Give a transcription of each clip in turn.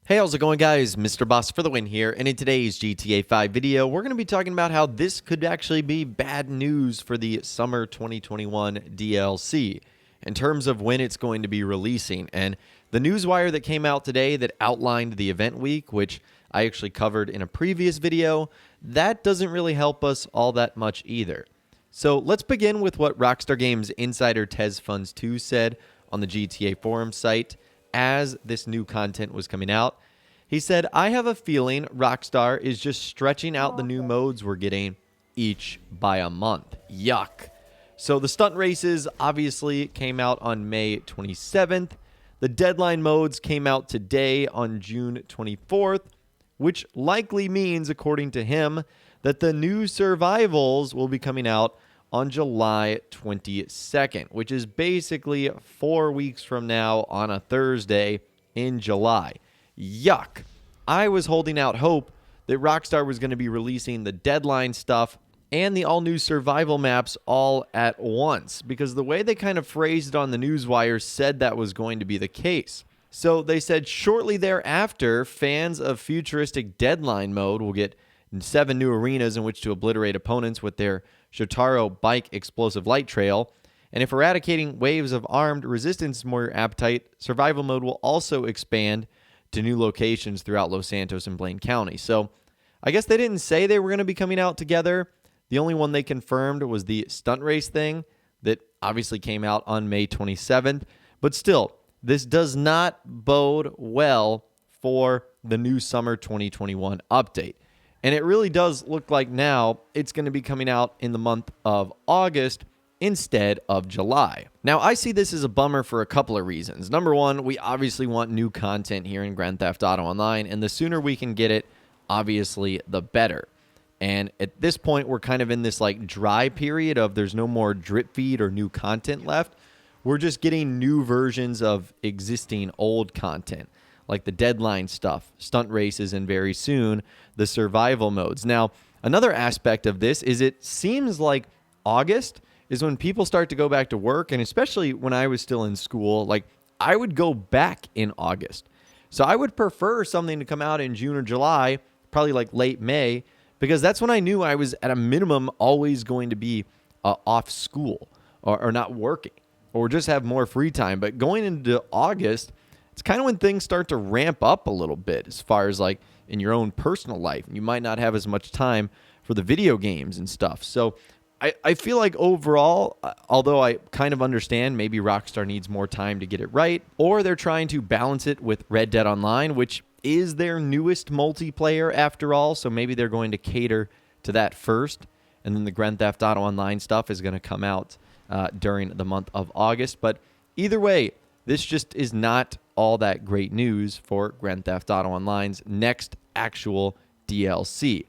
Hey, how's it going, guys? Mr. Boss for the win here, and in today's GTA 5 video, we're going to be talking about how this could actually be bad news for the summer 2021 DLC in terms of when it's going to be releasing. And the newswire that came out today that outlined the event week, which I actually covered in a previous video, that doesn't really help us all that much either. So let's begin with what Rockstar Games insider TezFunds2 said on the GTA forum site as this new content was coming out. He said, "I have a feeling Rockstar is just stretching out the new modes we're getting each by a month." Yuck. So the stunt races obviously came out on May 27th. The deadline modes came out today on June 24th, which likely means, according to him, that the new survivals will be coming out on July 22nd, which is basically 4 weeks from now on a Thursday in July. Yuck. I was holding out hope that Rockstar was going to be releasing the deadline stuff and the all-new survival maps all at once, because the way they kind of phrased it on the newswire said that was going to be the case. So they said shortly thereafter, fans of futuristic deadline mode will get 7 new arenas in which to obliterate opponents with their Shotaro bike explosive light trail. And if eradicating waves of armed resistance is more your appetite, survival mode will also expand to new locations throughout Los Santos and Blaine County. So I guess they didn't say they were going to be coming out together. The only one they confirmed was the stunt race thing that obviously came out on May 27th. But still, this does not bode well for the new summer 2021 update. And it really does look like now it's going to be coming out in the month of August instead of July. Now, I see this as a bummer for a couple of reasons. Number one, we obviously want new content here in Grand Theft Auto Online, and the sooner we can get it, obviously, the better. And at this point, we're kind of in this like dry period of there's no more drip feed or new content left. We're just getting new versions of existing old content, like the deadline stuff, stunt races, and very soon, the survival modes. Now, another aspect of this is it seems like August is when people start to go back to work, and especially when I was still in school, like I would go back in August. So I would prefer something to come out in June or July, probably like late May, because that's when I knew I was at a minimum always going to be off school or not working or just have more free time. But going into August, it's kind of when things start to ramp up a little bit as far as like in your own personal life. You might not have as much time for the video games and stuff. So I feel like overall, although I kind of understand maybe Rockstar needs more time to get it right, or they're trying to balance it with Red Dead Online, which is their newest multiplayer after all, so maybe they're going to cater to that first, and then the Grand Theft Auto Online stuff is going to come out during the month of August. But either way, this just is not all that great news for Grand Theft Auto Online's next actual DLC.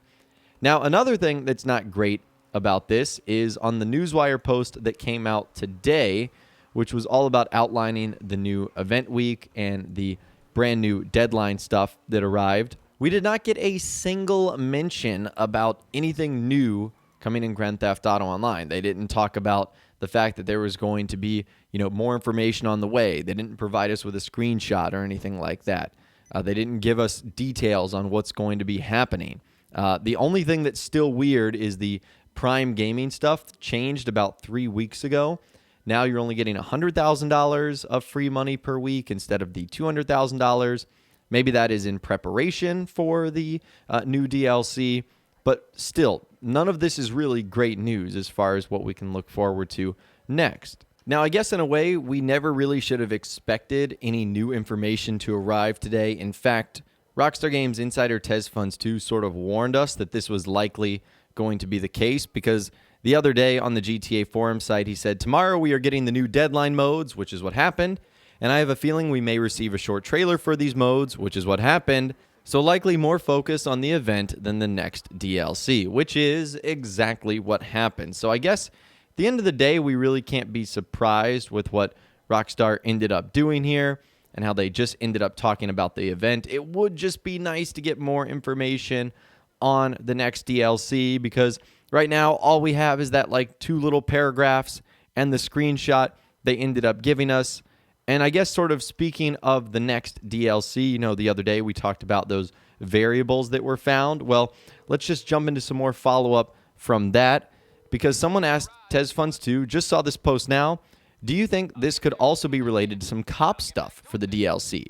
Now, another thing that's not great about this is on the newswire post that came out today, which was all about outlining the new event week and the brand new deadline stuff that arrived. We did not get a single mention about anything new coming in Grand Theft Auto Online. They didn't talk about the fact that there was going to be, more information on the way. They didn't provide us with a screenshot or anything like that. They didn't give us details on what's going to be happening. The only thing that's still weird is the Prime Gaming stuff changed about 3 weeks ago. Now you're only getting $100,000 of free money per week instead of the $200,000. Maybe that is in preparation for the new DLC, but still, none of this is really great news as far as what we can look forward to next. Now, I guess in a way, we never really should have expected any new information to arrive today. In fact, Rockstar Games insider TezFunds2 sort of warned us that this was likely going to be the case, because the other day on the GTA forum site, he said, "Tomorrow we are getting the new deadline modes," which is what happened, "and I have a feeling we may receive a short trailer for these modes," which is what happened, "so likely more focus on the event than the next DLC," which is exactly what happened. So I guess at the end of the day, we really can't be surprised with what Rockstar ended up doing here and how they just ended up talking about the event. It would just be nice to get more information on the next DLC, because right now all we have is that like 2 little paragraphs and the screenshot they ended up giving us, And I guess sort of speaking of the next DLC, the other day we talked about those variables that were found. Well, let's just jump into some more follow-up from that, because someone asked, TezFunds2, just saw this post now, do you think this could also be related to some cop stuff for the DLC?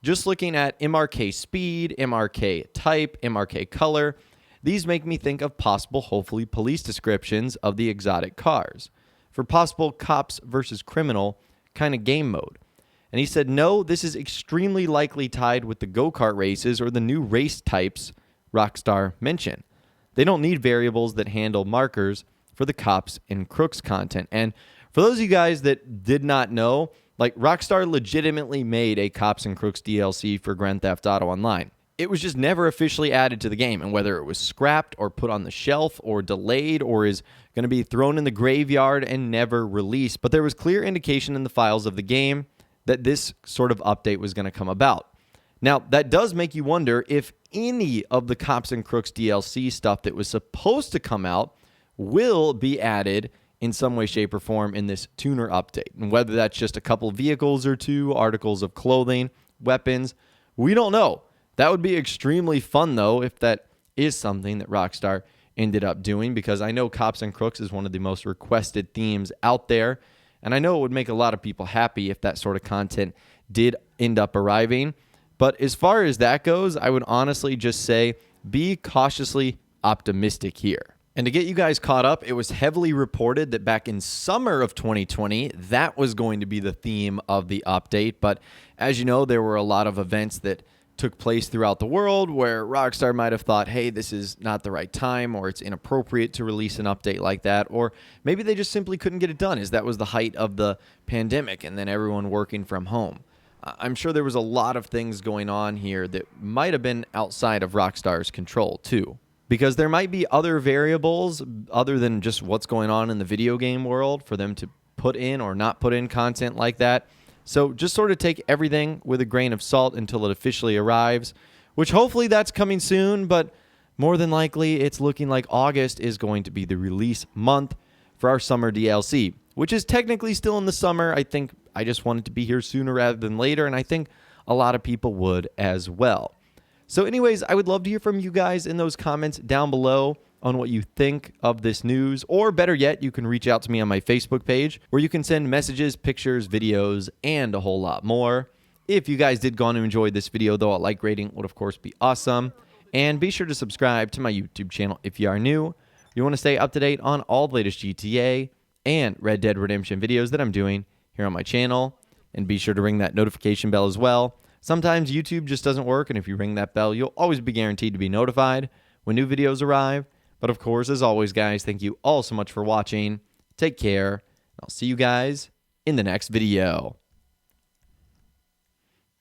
Just looking at MRK speed, MRK type, MRK color, these make me think of possible, hopefully, police descriptions of the exotic cars for possible cops versus criminal kind of game mode. And he said, no, this is extremely likely tied with the go-kart races or the new race types Rockstar mentioned. They don't need variables that handle markers for the cops and crooks content. And for those of you guys that did not know, like, Rockstar legitimately made a Cops and Crooks DLC for Grand Theft Auto Online. It was just never officially added to the game, and whether it was scrapped or put on the shelf or delayed or is going to be thrown in the graveyard and never released, but there was clear indication in the files of the game that this sort of update was going to come about. Now, that does make you wonder if any of the Cops and Crooks DLC stuff that was supposed to come out will be added in some way, shape, or form in this tuner update. And whether that's just a couple vehicles or two, articles of clothing, weapons, we don't know. That would be extremely fun, though, if that is something that Rockstar ended up doing, because I know Cops and Crooks is one of the most requested themes out there, and I know it would make a lot of people happy if that sort of content did end up arriving. But as far as that goes, I would honestly just say be cautiously optimistic here. And to get you guys caught up, it was heavily reported that back in summer of 2020, that was going to be the theme of the update. But as you know, there were a lot of events that took place throughout the world where Rockstar might have thought, hey, this is not the right time, or it's inappropriate to release an update like that, or maybe they just simply couldn't get it done, as that was the height of the pandemic and then everyone working from home. I'm sure there was a lot of things going on here that might have been outside of Rockstar's control too, because there might be other variables other than just what's going on in the video game world for them to put in or not put in content like that. So just sort of take everything with a grain of salt until it officially arrives, which hopefully that's coming soon, but more than likely it's looking like August is going to be the release month for our summer DLC, which is technically still in the summer. I think I just want it to be here sooner rather than later, and I think a lot of people would as well. So anyways, I would love to hear from you guys in those comments down below on what you think of this news, or better yet, you can reach out to me on my Facebook page where you can send messages, pictures, videos, and a whole lot more. If you guys did go on to enjoy this video, though, a like rating would of course be awesome. And be sure to subscribe to my YouTube channel if you are new. You want to stay up to date on all the latest GTA and Red Dead Redemption videos that I'm doing here on my channel. And be sure to ring that notification bell as well. Sometimes YouTube just doesn't work, and if you ring that bell, you'll always be guaranteed to be notified when new videos arrive. But of course, as always, guys, thank you all so much for watching. Take care. I'll see you guys in the next video.